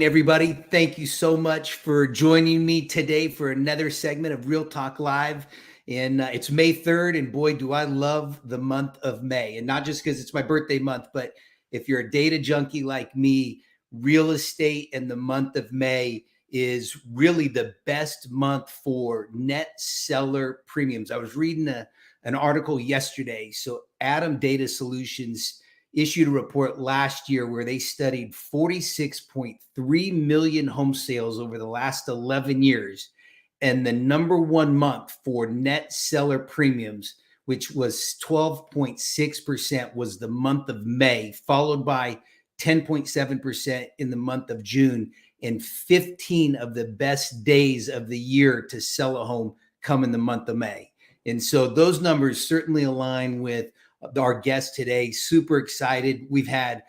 Everybody, thank you so much for joining me today for another segment of Real Talk Live. And it's May 3rd, and boy, do I love the month of May. And not just because it's my birthday month, but if you're a data junkie like me, real estate and the month of May is really the best month for net seller premiums. I was reading an article yesterday. So Adam Data Solutions issued a report last year where they studied 46.3 million home sales over the last 11 years. And the number one month for net seller premiums, which was 12.6%, was the month of May, followed by 10.7% in the month of June. And 15 of the best days of the year to sell a home come in the month of May. And so those numbers certainly align with our guest today. Super excited. We've had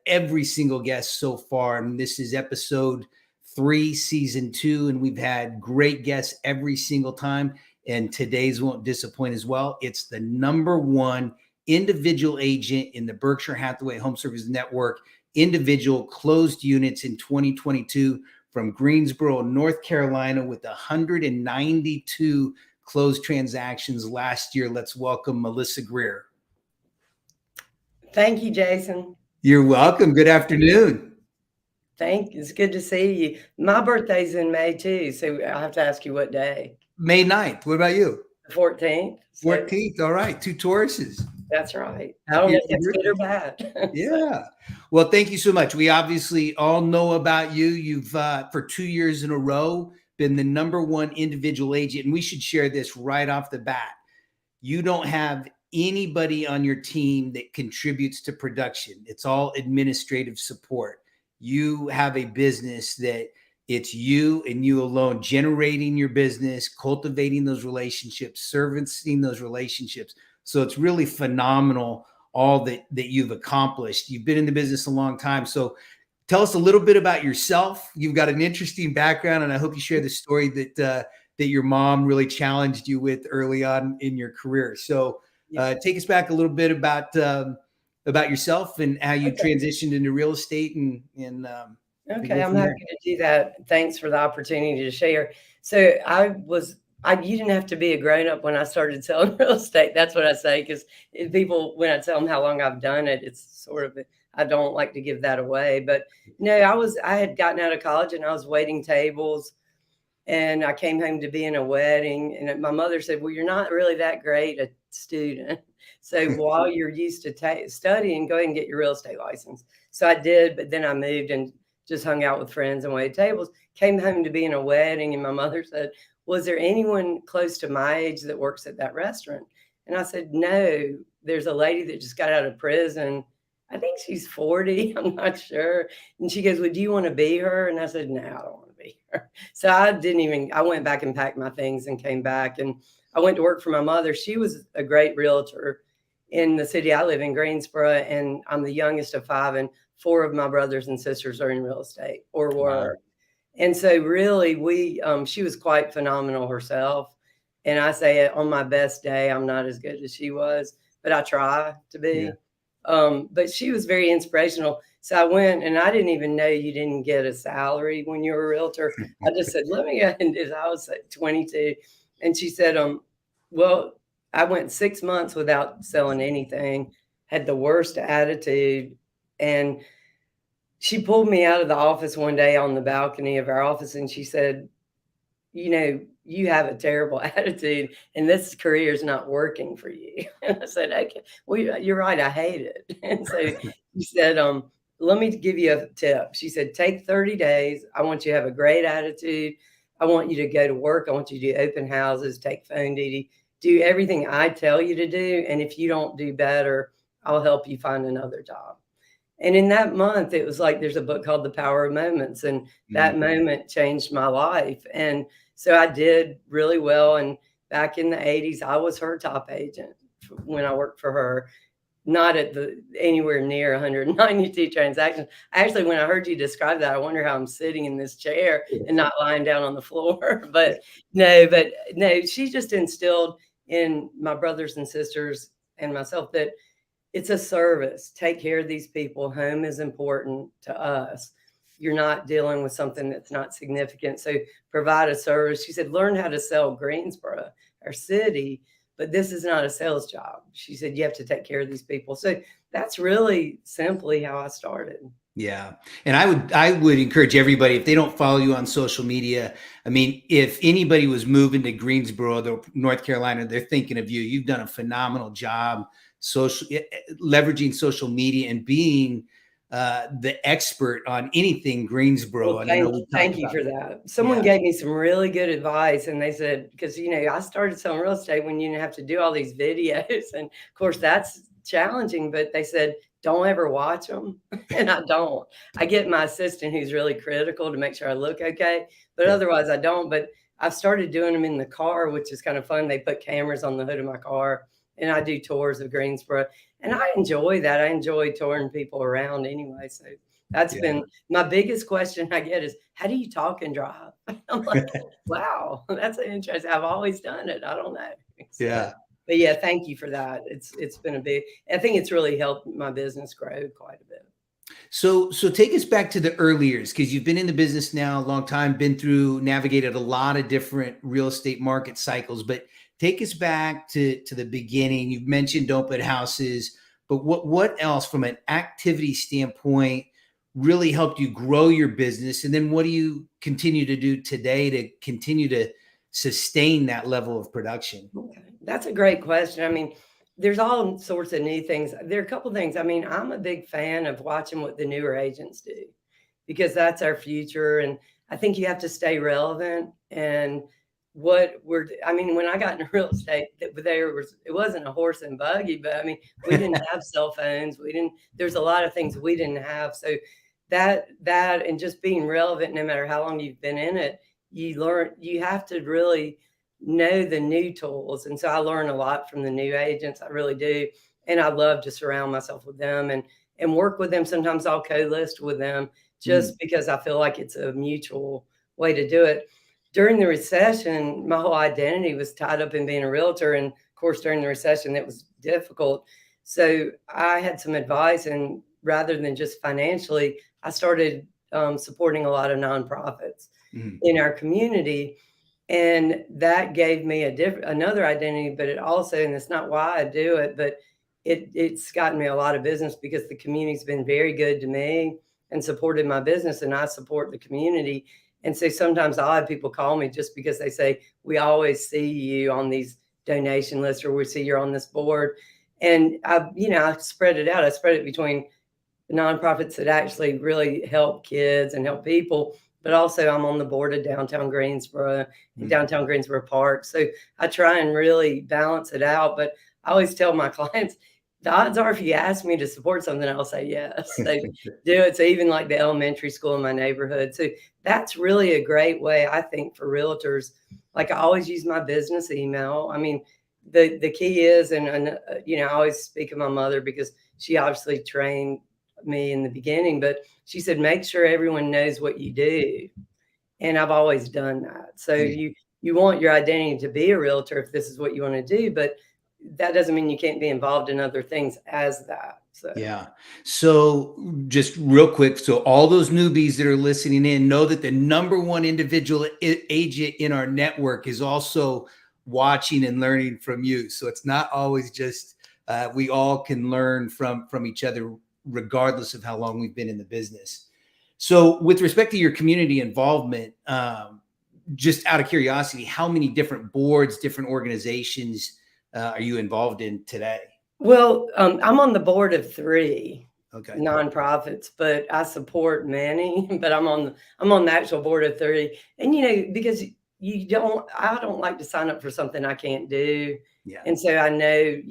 every single guest so far, and this is episode 3, season 2, and we've had great guests every single time, and today's won't disappoint as well. It's the number one individual agent in the Berkshire Hathaway HomeServices Network, individual closed units in 2022 from Greensboro, North Carolina, with 192 closed transactions last year. Let's welcome Melissa Greer. Thank you, Jason. You're welcome. Good afternoon. Thank you. It's good to see you. My birthday's in May too, so I have to ask you what day. May 9th. What about you? The 14th. 14th. All right. 2 Tauruses. That's right. I don't know if it's good or bad. Yeah. Well, thank you so much. We obviously all know about you. You've, for 2 years in a row, been the number one individual agent. And we should share this right off the bat. You don't have anybody on your team that contributes to production. It's all administrative support. You have a business that it's you and you alone generating your business, cultivating those relationships, servicing those relationships. So it's really phenomenal, all that you've accomplished. You've been in the business a long time. So tell us a little bit about yourself. You've got an interesting background, and I hope you share the story that your mom really challenged you with early on in your career. So take us back a little bit about yourself and how you transitioned into real estate. Okay, I'm happy to do that. Thanks for the opportunity to share. So you didn't have to be a grown-up when I started selling real estate. That's what I say, because people, when I tell them how long I've done it, it's sort of, I don't like to give that away. But no, I had gotten out of college and I was waiting tables. And I came home to be in a wedding, and my mother said, well, you're not really that great a student. So while you're used to studying, go ahead and get your real estate license. So I did, but then I moved and just hung out with friends and waited tables, came home to be in a wedding. And my mother said, was there anyone close to my age that works at that restaurant? And I said, no, there's a lady that just got out of prison. I think she's 40. I'm not sure. And she goes, well, do you want to be her? And I said, no, I don't want to be her. So I went back and packed my things and came back, and I went to work for my mother. She was a great realtor in the city I live in, Greensboro, and I'm the youngest of 5, and 4 of my brothers and sisters are in real estate or were. Wow. And so really she was quite phenomenal herself. And I say on my best day, I'm not as good as she was, but I try to be. Yeah. But she was very inspirational. So I went, and I didn't even know you didn't get a salary when you're a realtor. I just said, let me go and do this. I was 22. And she said, well, I went 6 months without selling anything, had the worst attitude. And she pulled me out of the office one day on the balcony of our office, and she said, you know, you have a terrible attitude and this career is not working for you. And I said, okay, well, you're right. I hate it. And so she said, let me give you a tip. She said, take 30 days. I want you to have a great attitude. I want you to go to work. I want you to do open houses, take phone duty, do everything I tell you to do. And if you don't do better, I'll help you find another job. And in that month, it was like, there's a book called The Power of Moments. And that moment changed my life. And so I did really well. And back in the 80s, I was her top agent when I worked for her, not at anywhere near 192 transactions. Actually, when I heard you describe that, I wonder how I'm sitting in this chair and not lying down on the floor. But no, she just instilled in my brothers and sisters and myself that it's a service. Take care of these people. Home is important to us. you're not dealing with something that's not significant. So provide a service. She said, learn how to sell Greensboro, our city, but this is not a sales job. She said, you have to take care of these people. So that's really simply how I started. Yeah. And I would encourage everybody, if they don't follow you on social media, I mean, if anybody was moving to Greensboro, North Carolina, they're thinking of you. You've done a phenomenal job leveraging social media and being the expert on anything Greensboro. Well, And I know thank you for that. Someone Yeah. gave me some really good advice, and they said, because I started selling real estate when you didn't have to do all these videos, and of course that's challenging. But they said, don't ever watch them, and I don't. I get my assistant who's really critical to make sure I look okay, but otherwise I don't. But I've started doing them in the car, which is kind of fun. They put cameras on the hood of my car, and I do tours of Greensboro, and I enjoy that. I enjoy touring people around anyway, so. That's been my biggest question I get is, how do you talk and drive? I'm like, wow, that's interesting. I've always done it. I don't know. So, Yeah. but yeah, thank you for that. It's been I think it's really helped my business grow quite a bit. So take us back to the early years, because you've been in the business now a long time, navigated a lot of different real estate market cycles, but take us back to the beginning. You've mentioned open houses, but what else from an activity standpoint really helped you grow your business? And then what do you continue to do today to continue to sustain that level of production? Okay. That's a great question. I mean, there's all sorts of new things. There are a couple of things. I mean, I'm a big fan of watching what the newer agents do, because that's our future. And I think you have to stay relevant. And I mean, when I got into real estate, it wasn't a horse and buggy, but I mean, we didn't have cell phones. There's a lot of things we didn't have. So that and just being relevant, no matter how long you've been in it, you have to really know the new tools. And so I learn a lot from the new agents. I really do. And I love to surround myself with them and work with them. Sometimes I'll co-list with them just because I feel like it's a mutual way to do it. During the recession, my whole identity was tied up in being a realtor. And of course, during the recession, it was difficult. So I had some advice, and rather than just financially, I started supporting a lot of nonprofits in our community. And that gave me another identity, but it also, and it's not why I do it, but it's gotten me a lot of business because the community's been very good to me and supported my business, and I support the community. And so sometimes I'll have people call me just because they say, we always see you on these donation lists, or we see you're on this board. And I spread it out. I spread it between the nonprofits that actually really help kids and help people, but also I'm on the board of Downtown Greensboro and Downtown Greensboro Park. So I try and really balance it out. But I always tell my clients, the odds are if you ask me to support something, I'll say yes. They do it. So even like the elementary school in my neighborhood. So that's really a great way, I think, for realtors. Like I always use my business email. I mean, the key is, and I always speak of my mother because she obviously trained me in the beginning, but she said, make sure everyone knows what you do. And I've always done that. So you want your identity to be a realtor if this is what you want to do, but that doesn't mean you can't be involved in other things as that. So yeah. So just real quick, so all those newbies that are listening in, know that the number one individual agent in our network is also watching and learning from you. So it's not always just we all can learn from each other, regardless of how long we've been in the business. So with respect to your community involvement, just out of curiosity, how many different boards, different organizations are you involved in today? Well, I'm on the board of 3 Okay. nonprofits, but I support many, but I'm on the actual board of 30. And, because I don't like to sign up for something I can't do. Yeah. And so I know,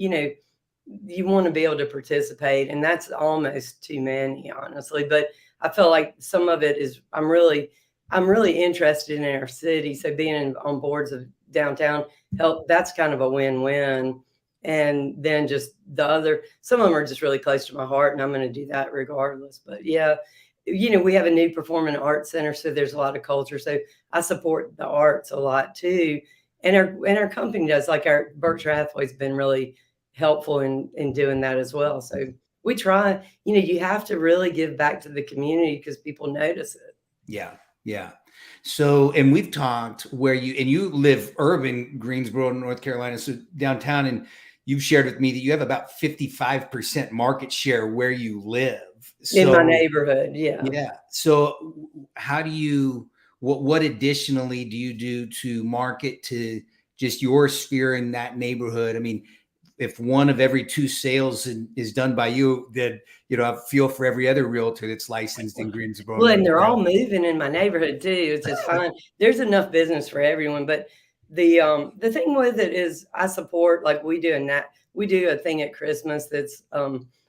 you want to be able to participate, and that's almost too many, honestly. But I feel like some of it is, I'm really interested in our city. So being on boards of downtown help, that's kind of a win-win. And then just some of them are just really close to my heart, and I'm going to do that regardless. But yeah, we have a new performing arts center, so there's a lot of culture. So I support the arts a lot too. And our company does, like our Berkshire Hathaway's been really helpful in doing that as well. So we try, you have to really give back to the community because people notice it. Yeah. Yeah. So, and we've talked where you live urban Greensboro, North Carolina, so downtown, and you've shared with me that you have about 55% market share where you live. In my So, neighborhood. Yeah. yeah. So how do you, what additionally do you do to market to just your sphere in that neighborhood? I mean, if one of every two sales is done by you, then, I feel for every other realtor that's licensed in Greensboro, Well, and North they're all Carolina. moving in my neighborhood too. It's just fine. There's enough business for everyone. But the thing with it is I support, like we do we do a thing at Christmas that's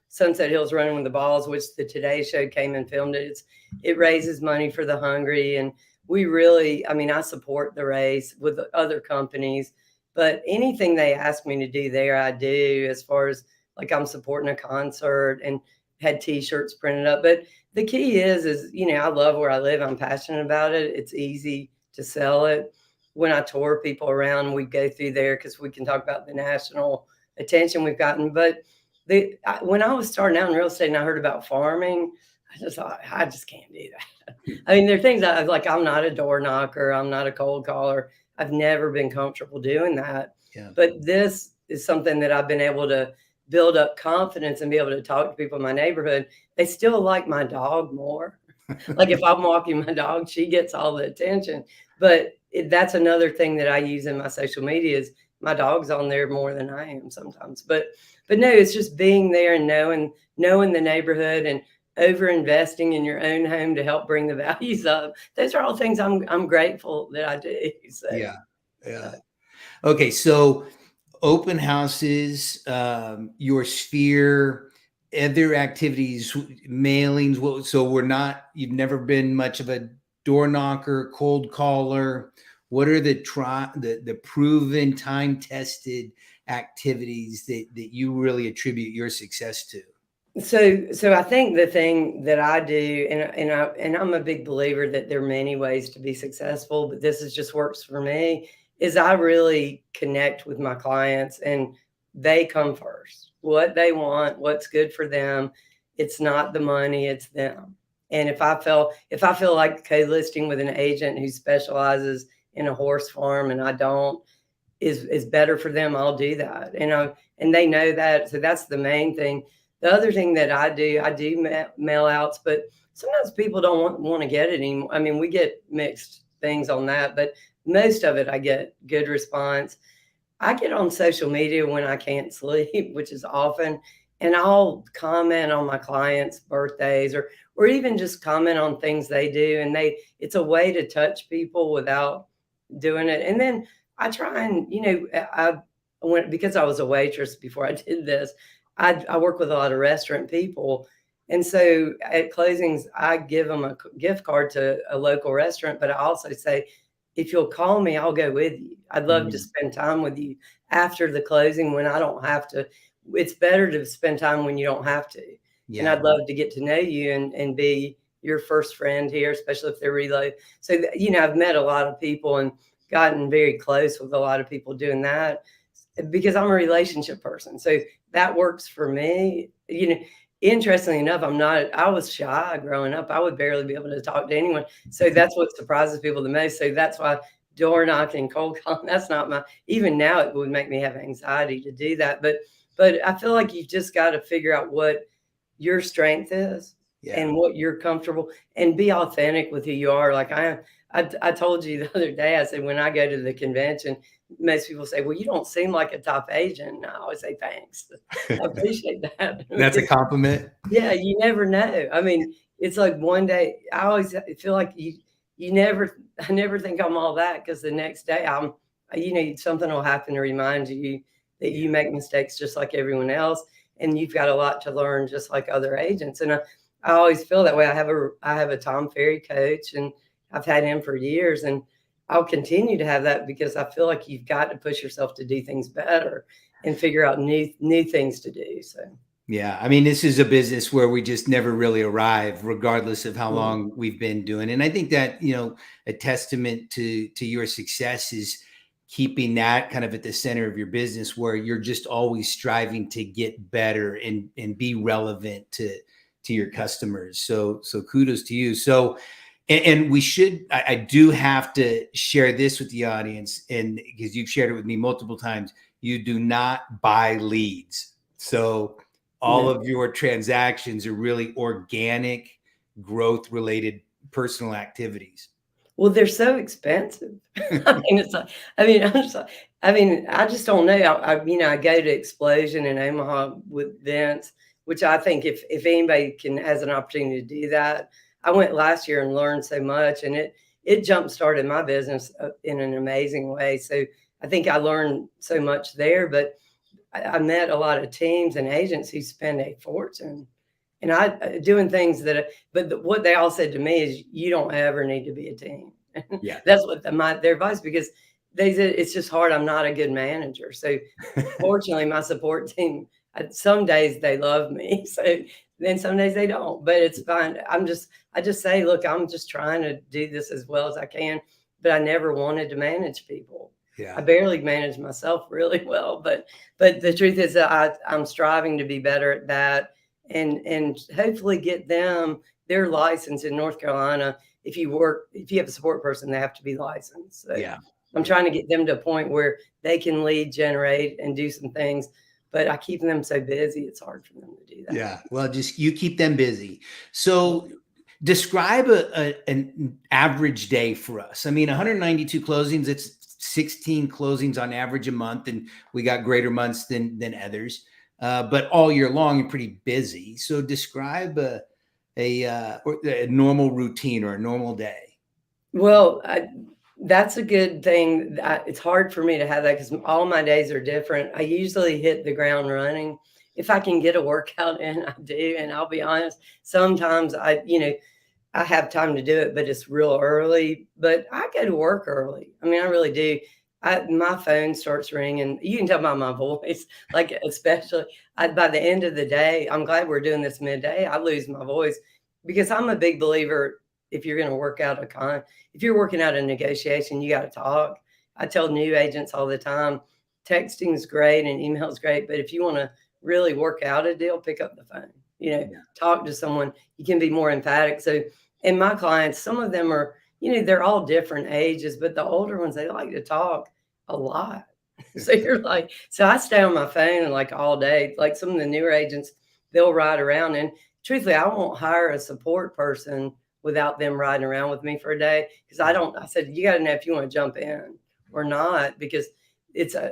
Sunset Hills Running with the Balls, which the Today Show came and filmed it. It raises money for the hungry, and we really, I mean, I support the race with other companies, but anything they ask me to do there, I do. As far as like I'm supporting a concert and had T-shirts printed up, but the key is, I love where I live. I'm passionate about it. It's easy to sell it. When I tour people around, we go through there because we can talk about the national attention we've gotten. But when I was starting out in real estate and I heard about farming, I just thought, I just can't do that. I mean, there are things I'm not a door knocker. I'm not a cold caller. I've never been comfortable doing that. Yeah. But this is something that I've been able to build up confidence and be able to talk to people in my neighborhood. They still like my dog more. Like if I'm walking my dog, she gets all the attention. But that's another thing that I use in my social media is my dog's on there more than I am sometimes. But no, it's just being there and knowing the neighborhood and over investing in your own home to help bring the values up. Those are all things I'm grateful that I do. So, Yeah. Yeah. Okay. So open houses, your sphere, other activities, mailings. So you've never been much of a door knocker, cold caller. What are the proven, time tested activities that you really attribute your success to? So I think the thing that I do, and I'm a big believer that there are many ways to be successful, but this is just works for me, is I really connect with my clients and they come first. What they want, what's good for them. It's not the money, it's them. And if I feel like co-listing with an agent who specializes in a horse farm and I don't, is better for them, I'll do that. And they know that. So that's the main thing. The other thing that I do mail outs, but sometimes people don't want to get it anymore. I mean, we get mixed things on that, but most of it I get good response. I get on social media when I can't sleep, which is often, and I'll comment on my clients' birthdays or even just comment on things they do. And it's a way to touch people without doing it. And then I try and, because I was a waitress before I did this, I work with a lot of restaurant people. And so at closings, I give them a gift card to a local restaurant, but I also say, if you'll call me, I'll go with you. I'd love to spend time with you after the closing when I don't have to. It's better to spend time when you don't have to. Yeah. And I'd love to get to know you and be your first friend here, especially if they're reload. So, I've met a lot of people and gotten very close with a lot of people doing that because I'm a relationship person. So that works for me. Interestingly enough, I was shy growing up. I would barely be able to talk to anyone. So that's what surprises people the most. So that's why door knocking, cold calling, that's not even now it would make me have anxiety to do that. But I feel like you've just got to figure out what your strength is. Yeah. And what you're comfortable and be authentic with who you are. Like I told you the other day, I said, when I go to the convention, most people say, well, you don't seem like a top agent. And I always say, thanks. I appreciate that. That's a compliment. Yeah. You never know. I mean, it's like one day I always feel like I never think I'm all that because the next day something will happen to remind you that you make mistakes just like everyone else. And you've got a lot to learn just like other agents. And I always feel that way. I have a Tom Ferry coach and I've had him for years and I'll continue to have that because I feel like you've got to push yourself to do things better and figure out new things to do. So, yeah, I mean, this is a business where we just never really arrive, regardless of how long we've been doing. And I think that, a testament to your success is keeping that kind of at the center of your business where you're just always striving to get better and be relevant to your customers. So kudos to you. So And we should, I do have to share this with the audience, and because you've shared it with me multiple times, you do not buy leads. So all of your transactions are really organic, growth related personal activities. Well, they're so expensive. I mean, it's like, I just don't know. I go to Explosion in Omaha with Vince, which I think if anybody has an opportunity to do that, I went last year and learned so much, and it jump started my business in an amazing way. So I think I learned so much there, but I met a lot of teams and agents who spend a fortune. And I doing things but what they all said to me is, you don't ever need to be a team. Yeah. That's what their advice, because they said, it's just hard. I'm not a good manager. So fortunately, my support team, some days they love me. So then some days they don't, but it's fine. I just say, look, I'm just trying to do this as well as I can, but I never wanted to manage people. Yeah. I barely manage myself really well, but the truth is that I'm striving to be better at that. And hopefully get them their license in North Carolina. If you have a support person, they have to be licensed. So yeah. I'm trying to get them to a point where they can lead generate and do some things, but I keep them so busy, it's hard for them to do that. Yeah. Well, just you keep them busy. So describe an average day for us. I mean, 192 closings, it's 16 closings on average a month, and we got greater months than others. But all year long, you're pretty busy. So describe a normal routine or a normal day. Well, that's a good thing. It's hard for me to have that because all my days are different. I usually hit the ground running. If I can get a workout in, I do. And I'll be honest, sometimes I have time to do it, but it's real early. But I go to work early. I mean, I really do. My phone starts ringing. You can tell by my voice, like especially by the end of the day, I'm glad we're doing this midday. I lose my voice because I'm a big believer. If you're going to work out if you're working out a negotiation, you got to talk. I tell new agents all the time, texting is great and email is great, but if you want to really work out a deal, pick up the phone. Talk to someone. You can be more emphatic. So, and my clients, some of them are, they're all different ages, but the older ones, they like to talk a lot. So so I stay on my phone like all day. Like some of the newer agents, they'll ride around, and truthfully, I won't hire a support person without them riding around with me for a day. Cause I said, you got to know if you want to jump in or not, because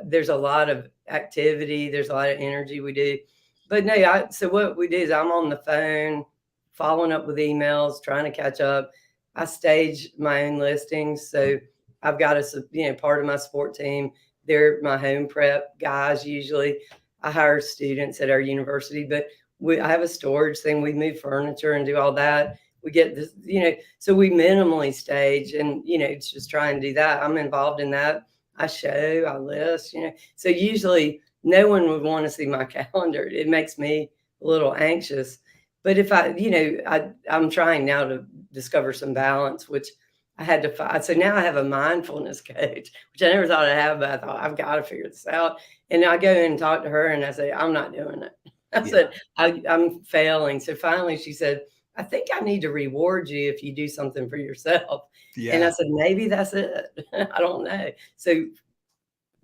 there's a lot of activity. There's a lot of energy we do, but no, so what we do is I'm on the phone, following up with emails, trying to catch up. I stage my own listings. So I've got part of my support team. They're my home prep guys. Usually I hire students at our university, but I have a storage thing. We move furniture and do all that. We get this, so we minimally stage and, it's just trying to do that. I'm involved in that. I show, I list, so usually no one would want to see my calendar. It makes me a little anxious. But if I'm trying now to discover some balance, which I had to find. So now I have a mindfulness coach, which I never thought I'd have, but I thought I've got to figure this out. And I go in and talk to her and I say, I'm not doing it. I said, I'm failing. So finally she said, I think I need to reward you if you do something for yourself. Yeah. And I said, maybe that's it. I don't know. So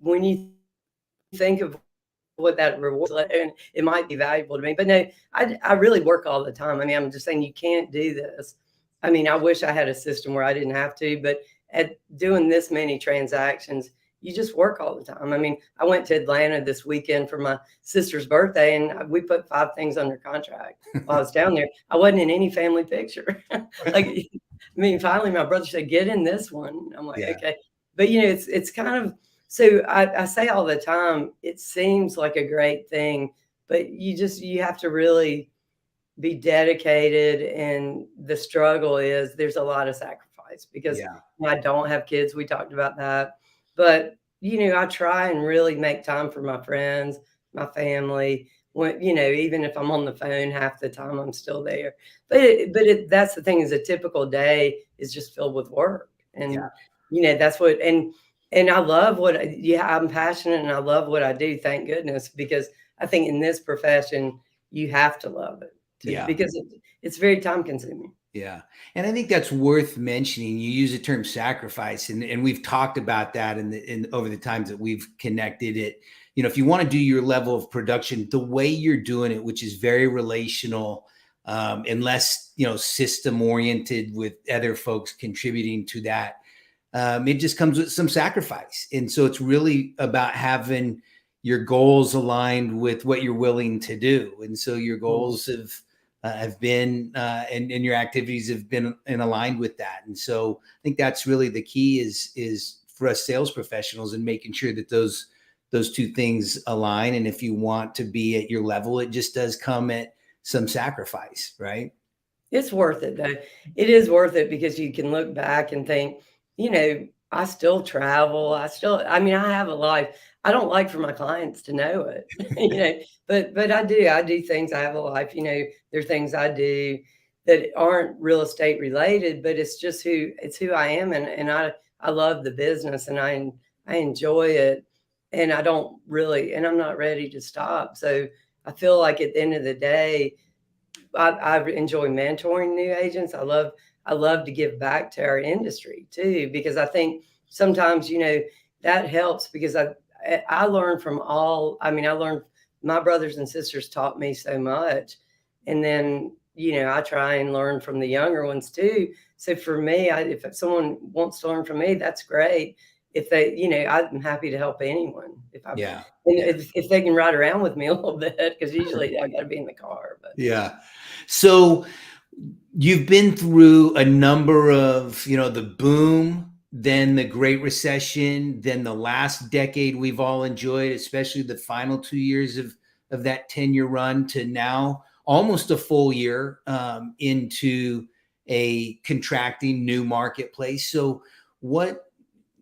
when you think of what that reward is, and it might be valuable to me, but no, I really work all the time. I mean, I'm just saying you can't do this. I mean, I wish I had a system where I didn't have to, but at doing this many transactions, you just work all the time. I mean, I went to Atlanta this weekend for my sister's birthday, and we put 5 things under contract while I was down there. I wasn't in any family picture. Finally, my brother said, get in this one. I'm like, okay. But, it's kind of, so I say all the time, it seems like a great thing, but you have to really be dedicated. And the struggle is there's a lot of sacrifice because I don't have kids. We talked about that. But, I try and really make time for my friends, my family. When, even if I'm on the phone half the time, I'm still there. But that's the thing, is a typical day is just filled with work. And, that's what, and I love I'm passionate and I love what I do. Thank goodness, because I think in this profession, you have to love it because it's very time consuming. Yeah. And I think that's worth mentioning. You use the term sacrifice, and we've talked about that in over the times that we've connected it. If you want to do your level of production, the way you're doing it, which is very relational, and less, system oriented with other folks contributing to that, it just comes with some sacrifice. And so it's really about having your goals aligned with what you're willing to do. And so your goals have been and your activities have been aligned with that. And so I think that's really the key is for us sales professionals, and making sure that those two things align. And if you want to be at your level, it just does come at some sacrifice, right? It's worth it though. It is worth it because you can look back and think, I still travel. I have a life. I don't like for my clients to know it, but I do things. I have a life, there are things I do that aren't real estate related, but it's who I am. And I love the business, and I enjoy it, and and I'm not ready to stop. So I feel like at the end of the day, I enjoy mentoring new agents. I love to give back to our industry too, because I think sometimes, that helps, because I learned from my brothers and sisters taught me so much. And then, I try and learn from the younger ones too. So for me, if someone wants to learn from me, that's great. If they, I'm happy to help anyone if they can ride around with me a little bit, because usually I got to be in the car. But yeah. So you've been through a number of, the boom, then the Great Recession, then the last decade we've all enjoyed, especially the final 2 years of that 10-year run, to now almost a full year into a contracting new marketplace. So what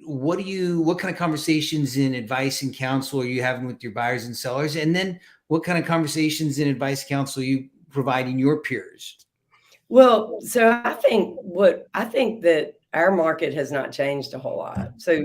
kind of conversations in advice and counsel are you having with your buyers and sellers? And then what kind of conversations in advice and counsel are you providing your peers? Well, so I think that our market has not changed a whole lot. So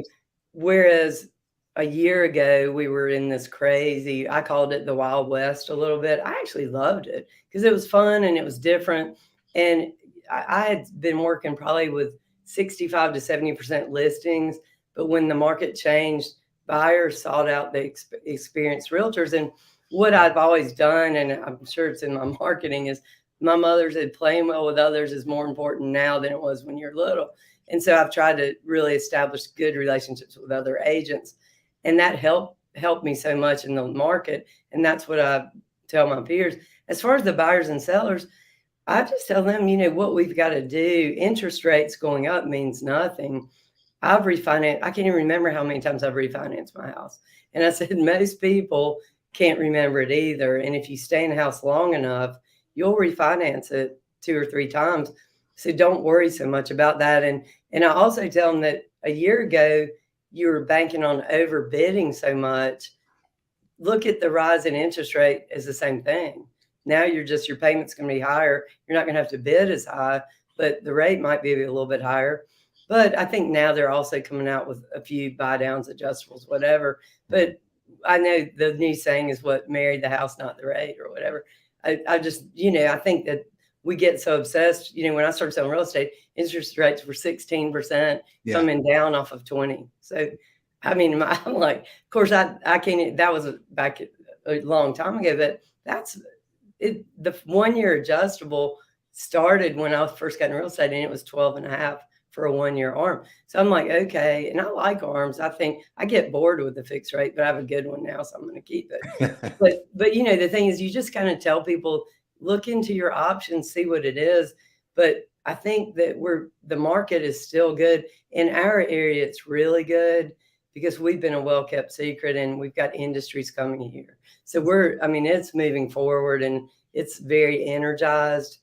whereas a year ago we were in this crazy, I called it the Wild West a little bit. I actually loved it because it was fun and it was different. And I had been working probably with 65 to 70% listings, but when the market changed, buyers sought out the experienced realtors. And what I've always done, and I'm sure it's in my marketing, is my mother said playing well with others is more important now than it was when you're little. And so I've tried to really establish good relationships with other agents. And that helped me so much in the market. And that's what I tell my peers. As far as the buyers and sellers, I just tell them, what we've got to do. Interest rates going up means nothing. I've refinanced. I can't even remember how many times I've refinanced my house. And I said, most people can't remember it either. And if you stay in the house long enough, you'll refinance it 2 or 3 times. So don't worry so much about that. And I also tell them that a year ago, you were banking on overbidding so much. Look at the rise in interest rate as the same thing. Now your payment's going to be higher. You're not going to have to bid as high, but the rate might be a little bit higher. But I think now they're also coming out with a few buy downs, adjustables, whatever. But I know the new saying is what married the house, not the rate, or whatever. I just, I think that we get so obsessed. When I started selling real estate, interest rates were 16%, coming down off of 20. So, I'm like, of course, I can't. That was back a long time ago, but that's it. The 1 year adjustable started when I first got in real estate, and it was 12.5 for a 1 year ARM. So I'm like, okay. And I like ARMs. I think I get bored with the fixed rate, but I have a good one now, so I'm going to keep it. but the thing is, you just kind of tell people, look into your options, see what it is. But I think that the market is still good. In our area, it's really good because we've been a well-kept secret, and we've got industries coming here. So it's moving forward, and it's very energized.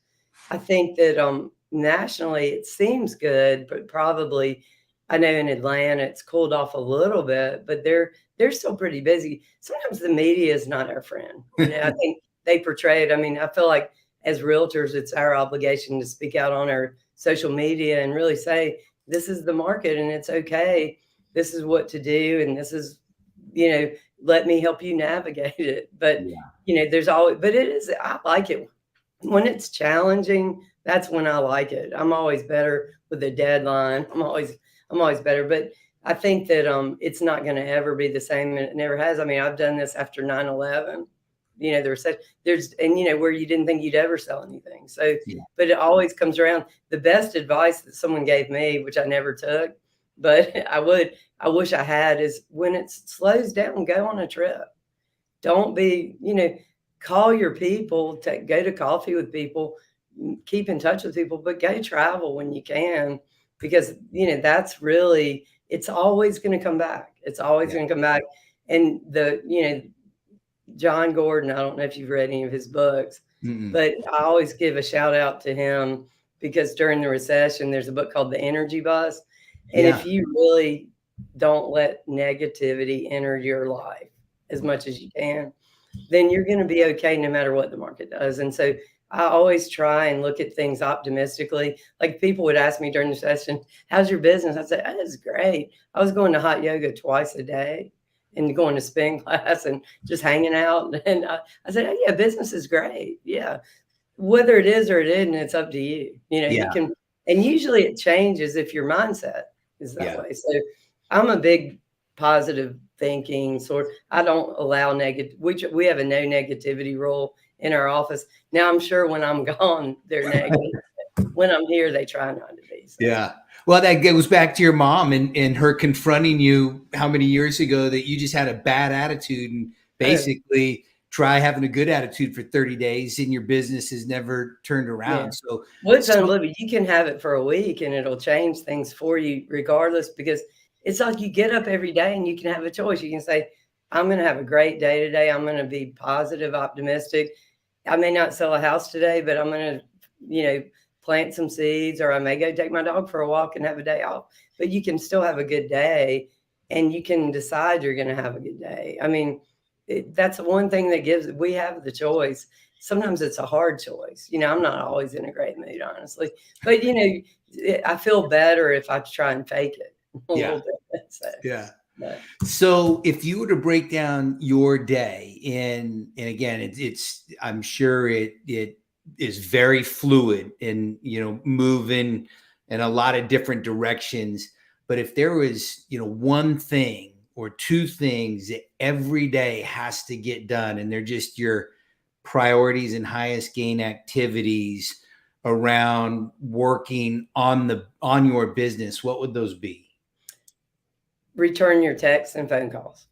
I think that nationally it seems good, but probably, I know in Atlanta it's cooled off a little bit, but they're still pretty busy. Sometimes the media is not our friend. I think they portray it. I feel like as realtors, it's our obligation to speak out on our social media and really say, this is the market and it's okay. This is what to do. And this is, let me help you navigate it. But, there's always, but it is, I like it when it's challenging, that's when I like it. I'm always better with a deadline. I'm always better. But I think that it's not going to ever be the same, and it never has. I mean, I've done this after 9/11. You know, where you didn't think you'd ever sell anything. So, Yeah. but it always comes around. The best advice that someone gave me, which I never took, but I wish I had, is when it slows down, go on a trip. Don't be, call your people, go to coffee with people, keep in touch with people, but go travel when you can, because, that's really, it's always going to come back. It's always going to come back. And John Gordon, I don't know if you've read any of his books, but I always give a shout out to him, because during the recession, there's a book called The Energy Bus. And if you really don't let negativity enter your life as much as you can, then you're going to be okay no matter what the market does. And so I always try and look at things optimistically. Like, people would ask me during the session, how's your business? I'd say, it's great. I was going to hot yoga twice a day and going to spin class and just hanging out. And I said, yeah, business is great. Yeah. Whether it is or it isn't, it's up to you. You can, and usually it changes if your mindset is that way. So I'm a big positive thinking sort. I don't allow negative. We have a no negativity rule in our office. Now, I'm sure when I'm gone, they're negative. When I'm here, they try not to be. So. Yeah. Well, that goes back to your mom and her confronting you how many years ago that you just had a bad attitude, and basically try having a good attitude for 30 days and your business has never turned around. Yeah. So what's unbelievable, you can have it for a week and it'll change things for you regardless, because it's like you get up every day and you can have a choice. You can say, I'm going to have a great day today. I'm going to be positive, optimistic. I may not sell a house today, but I'm going to, plant some seeds, or I may go take my dog for a walk and have a day off. But you can still have a good day, and you can decide you're going to have a good day. I mean, that's one thing that we have the choice. Sometimes it's a hard choice. I'm not always in a great mood, honestly. But, I feel better if I try and fake it a little bit. So, yeah. So if you were to break down your day, and again, it's I'm sure it is very fluid and, moving in a lot of different directions. But if there was, one thing or two things that every day has to get done, and they're just your priorities and highest gain activities around working on your business, what would those be? Return your texts and phone calls.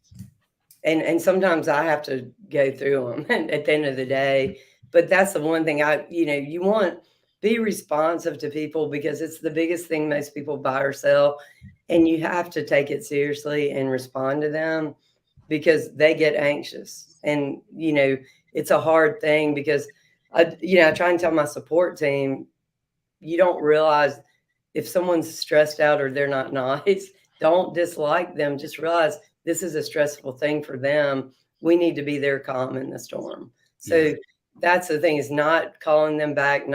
And sometimes I have to go through them at the end of the day. But that's the one thing you want, be responsive to people, because it's the biggest thing most people buy or sell. And you have to take it seriously and respond to them, because they get anxious. And, it's a hard thing, because, I try and tell my support team, you don't realize if someone's stressed out or they're not nice, don't dislike them. Just realize this is a stressful thing for them. We need to be their calm in the storm. So that's the thing, is not calling them back,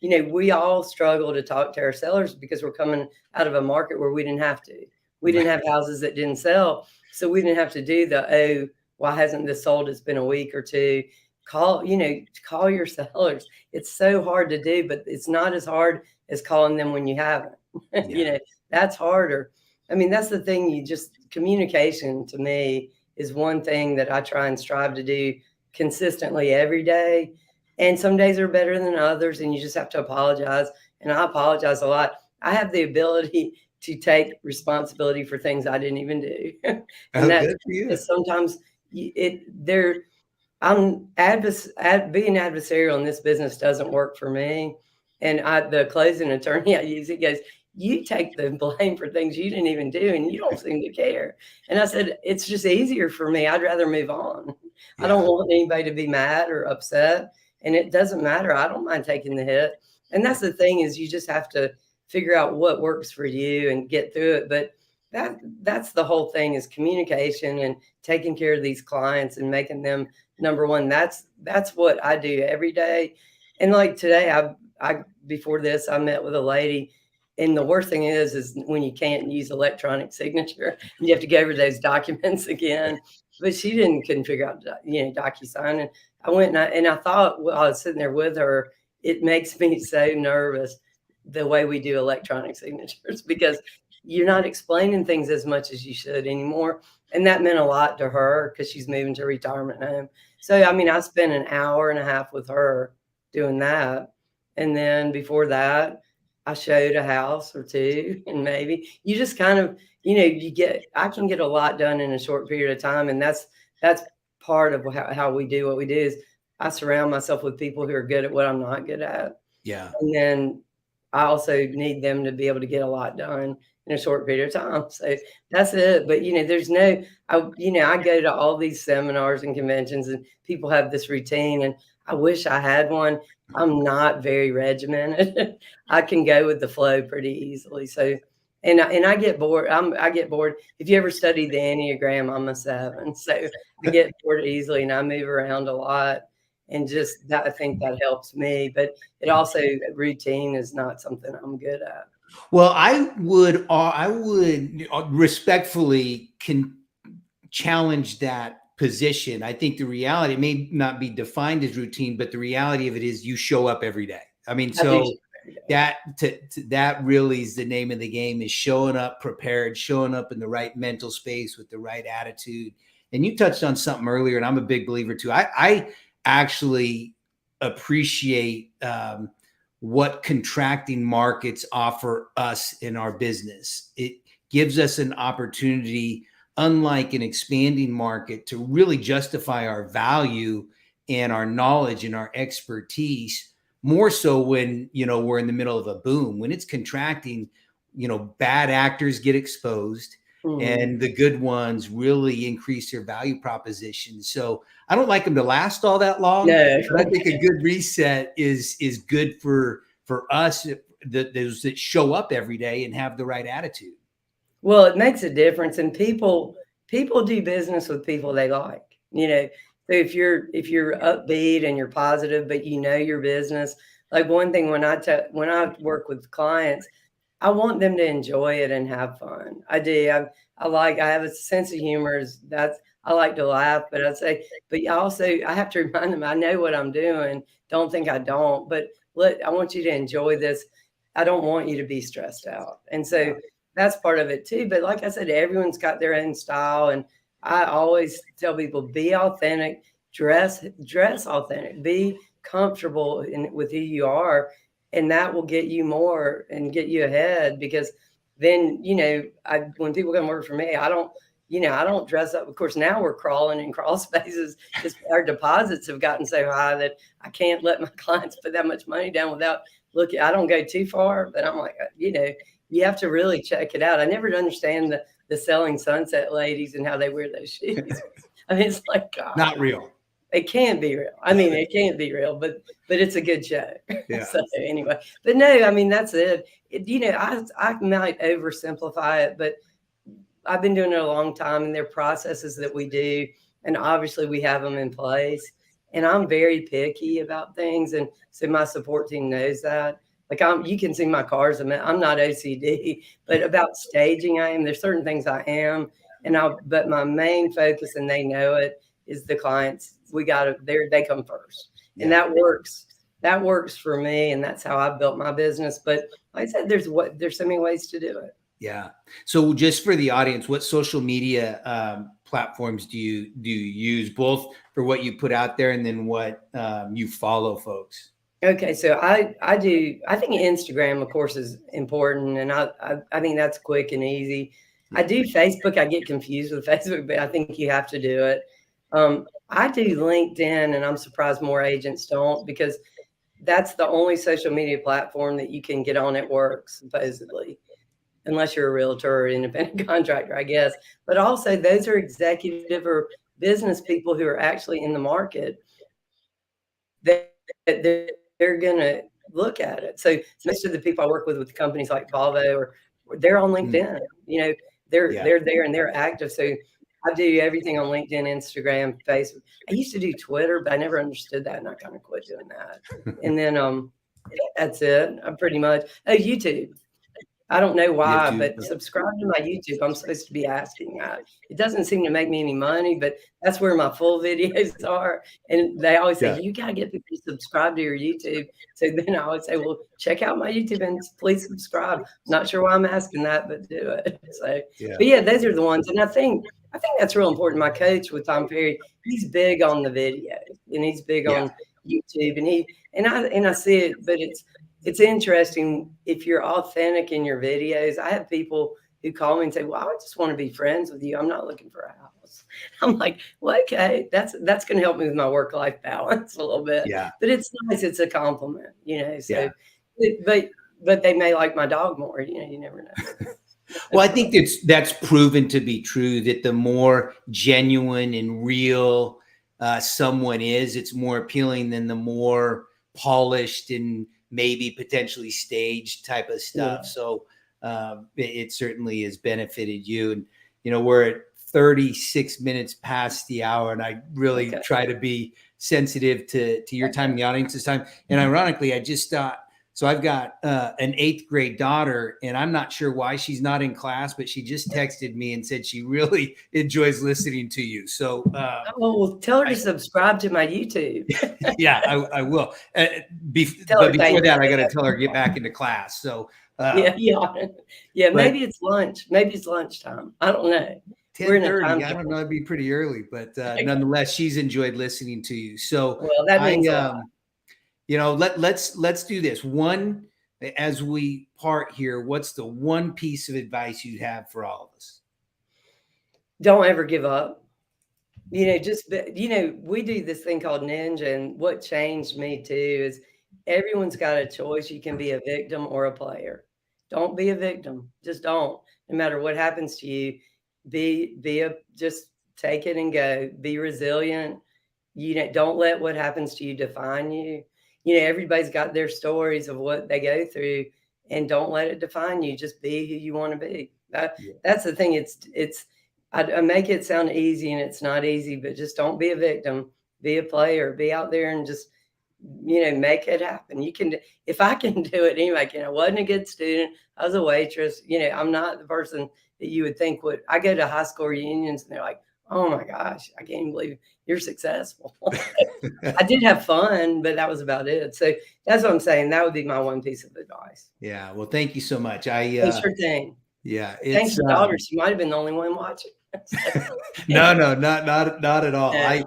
we all struggle to talk to our sellers because we're coming out of a market where we didn't have to. We didn't have houses that didn't sell. So we didn't have to do why hasn't this sold? It's been a week or two. Call your sellers. It's so hard to do, but it's not as hard as calling them when you haven't. That's harder. I mean, that's the thing. Communication to me is one thing that I try and strive to do consistently every day. And some days are better than others, and you just have to apologize. And I apologize a lot. I have the ability to take responsibility for things I didn't even do. And that's good for you. Sometimes being adversarial in this business doesn't work for me. And the closing attorney I use, he goes, you take the blame for things you didn't even do, and you don't seem to care. And I said, it's just easier for me. I'd rather move on. Yeah. I don't want anybody to be mad or upset. And it doesn't matter. I don't mind taking the hit. And that's the thing, is you just have to figure out what works for you and get through it. But that's the whole thing, is communication and taking care of these clients and making them number one. That's what I do every day. And like today, I before this, I met with a lady. And the worst thing is when you can't use electronic signature and you have to go over those documents again. But she couldn't figure out, DocuSign. And I went and I thought while I was sitting there with her, it makes me so nervous the way we do electronic signatures, because you're not explaining things as much as you should anymore. And that meant a lot to her because she's moving to retirement home. So, I mean, I spent an hour and a half with her doing that. And then before that, I showed a house or two, and maybe you just kind of, I can get a lot done in a short period of time. And that's part of how we do what we do is I surround myself with people who are good at what I'm not good at. Yeah. And then I also need them to be able to get a lot done in a short period of time. So that's it. But, I go to all these seminars and conventions and people have this routine, and I wish I had one. I'm not very regimented. I can go with the flow pretty easily. So, and I get bored. I get bored. If you ever study the Enneagram, I'm a 7. So I get bored easily and I move around a lot. And just that, I think that helps me. But it also, routine is not something I'm good at. Well, I would respectfully challenge that position. I think the reality, it may not be defined as routine, but the reality of it is you show up every day. I mean, so that really is the name of the game, is showing up prepared, showing up in the right mental space with the right attitude. And you touched on something earlier, and I'm a big believer too. I actually appreciate what contracting markets offer us in our business. It gives us an opportunity, unlike an expanding market, to really justify our value and our knowledge and our expertise, more so when, we're in the middle of a boom. When it's contracting, bad actors get exposed. And the good ones really increase their value proposition. So I don't like them to last all that long. No. But I think a good reset is good for us, those that show up every day and have the right attitude. Well, it makes a difference, and people do business with people they like. So if you're upbeat and you're positive, but your business, like one thing when I work with clients, I want them to enjoy it and have fun. I do. I have a sense of humor. I like to laugh, but I have to remind them I know what I'm doing. Don't think I don't, but I want you to enjoy this. I don't want you to be stressed out. And so that's part of it too. But like I said, everyone's got their own style. And I always tell people, be authentic, dress authentic, be comfortable with who you are. And that will get you more and get you ahead, because then, when people come work for me, I don't dress up. Of course, now we're crawling in crawl spaces because our deposits have gotten so high that I can't let my clients put that much money down without looking. I don't go too far, but I'm like, you have to really check it out. I never understand the Selling Sunset ladies and how they wear those shoes. I mean, it's like, God. Not real. It can't be real. I mean, it can't be real, but it's a good show. Yeah. So anyway, but no, I mean, that's it. I might oversimplify it, but I've been doing it a long time, and there are processes that we do, and obviously we have them in place. And I'm very picky about things, and so my support team knows that. Like you can see my cars. I'm not OCD, but about staging, I am. There's certain things I am, but my main focus, and they know it, is the clients. They come first. Yeah. And that works for me. And that's how I built my business. But like I said, there's so many ways to do it. Yeah. So just for the audience, what social media platforms do you use, both for what you put out there and then what you follow folks? Okay. So I think Instagram, of course, is important. And I think that's quick and easy. I do Facebook. I get confused with Facebook, but I think you have to do it. I do LinkedIn, and I'm surprised more agents don't, because that's the only social media platform that you can get on at work, supposedly, unless you're a realtor or independent contractor, I guess. But also, those are executive or business people who are actually in the market. They're going to look at it. So most of the people I work with companies like Volvo, they're on LinkedIn. They're there and they're active. So I do everything on LinkedIn, Instagram, Facebook. I used to do Twitter, but I never understood that, and I kind of quit doing that. And then that's it. I'm pretty much YouTube. I don't know why, YouTube. but subscribe to my YouTube. I'm supposed to be asking that. It doesn't seem to make me any money, but that's where my full videos are. And they always say, Yeah. you got to get people to subscribe to your YouTube. So then I always say, well, check out my YouTube and please subscribe. Not sure why I'm asking that, but do it. So, Yeah. but yeah, those are the ones. And I think that's real important. My coach with Tom Perry, he's big on the videos and he's big on YouTube, and I see it, but it's interesting if you're authentic in your videos. I have people who call me and say, well, I just want to be friends with you. I'm not looking for a house. I'm like, well, okay, that's going to help me with my work-life balance a little bit. Yeah. But it's nice. It's a compliment, so, but they may like my dog more, you never know. Well, I think that's proven to be true, that the more genuine and real someone is, it's more appealing than the more polished and maybe potentially staged type of stuff. Yeah. So it certainly has benefited you. And, we're at 36 minutes past the hour, and I really try to be sensitive to your time and the audience's time. And ironically, I just so I've got an 8th grade daughter, and I'm not sure why she's not in class, but she just texted me and said she really enjoys listening to you. So, well, tell her to subscribe to my YouTube. Yeah, I will. But before that, I got to tell her to get back into class. So, maybe it's lunch. Maybe it's lunchtime. I don't know. 10:30. I don't know. It'd be pretty early, but nonetheless, she's enjoyed listening to you. So, well, that means a lot. let's do this one as we part here. What's the one piece of advice you'd have for all of us? Don't ever give up. We do this thing called Ninja, and what changed me too is everyone's got a choice. You can be a victim or a player. Don't be a victim. Just don't. No matter what happens to you, just take it and go. Be resilient. Don't let what happens to you define you. Everybody's got their stories of what they go through, and don't let it define you. Just be who you want to be. That's the thing. I make it sound easy, and it's not easy, but just don't be a victim. Be a player. Be out there and just, make it happen. If I can do it, anybody can. I wasn't a good student. I was a waitress. I'm not the person that you would think would. I go to high school reunions, and they're like, oh my gosh, I can't even believe you're successful. I did have fun, but that was about it. So that's what I'm saying. That would be my one piece of advice. Yeah. Well, thank you so much. Sure thing. Yeah. Thanks, your daughter. She might have been the only one watching. No, not at all. Yeah.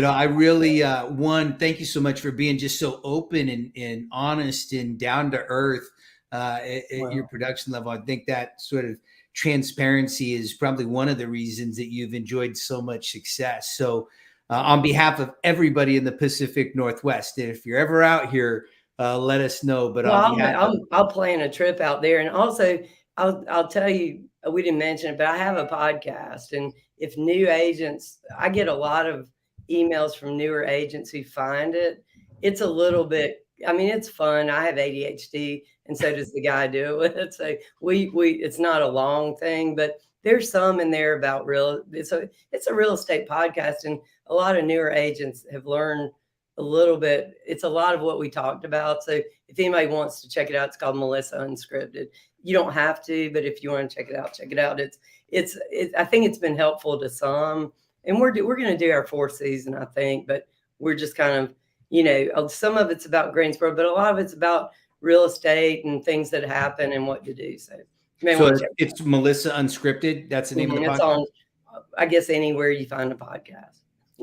I really, thank you so much for being just so open and honest and down to earth at your production level. I think that sort of transparency is probably one of the reasons that you've enjoyed so much success. So on behalf of everybody in the Pacific Northwest, if you're ever out here, let us know. But I'll plan a trip out there. And also I'll tell you, we didn't mention it, but I have a podcast, and if new agents, I get a lot of emails from newer agents who find it. It's a little bit, it's fun. I have ADHD, and so does the guy do it. So it's not a long thing, but there's some in there about it's a real estate podcast, and a lot of newer agents have learned a little bit. It's a lot of what we talked about. So if anybody wants to check it out, it's called Melissa Unscripted. You don't have to, but if you want to check it out, check it out. I think it's been helpful to some, and we're going to do our 4th season, I think, but we're just kind of, some of it's about Greensboro, but a lot of it's about real estate and things that happen and what to do. So it's Melissa Unscripted. That's the name of the podcast. It's on, I guess, anywhere you find a podcast.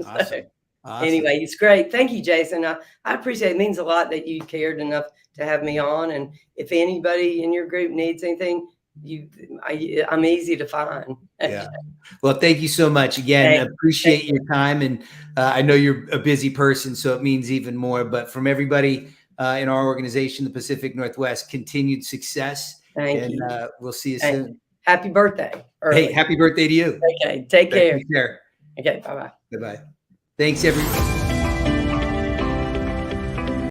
Awesome. Awesome. Anyway, it's great. Thank you, Jason. I appreciate it. It means a lot that you cared enough to have me on. And if anybody in your group needs anything, I'm easy to find. Yeah. Well, thank you so much again. Appreciate your time. And I know you're a busy person, so it means even more. But from everybody in our organization, the Pacific Northwest, continued success. Thank you. We'll see you soon. Happy birthday. Early. Hey, happy birthday to you. Okay. Take care. Take care. Okay. Bye-bye. Bye-bye. Thanks, everyone.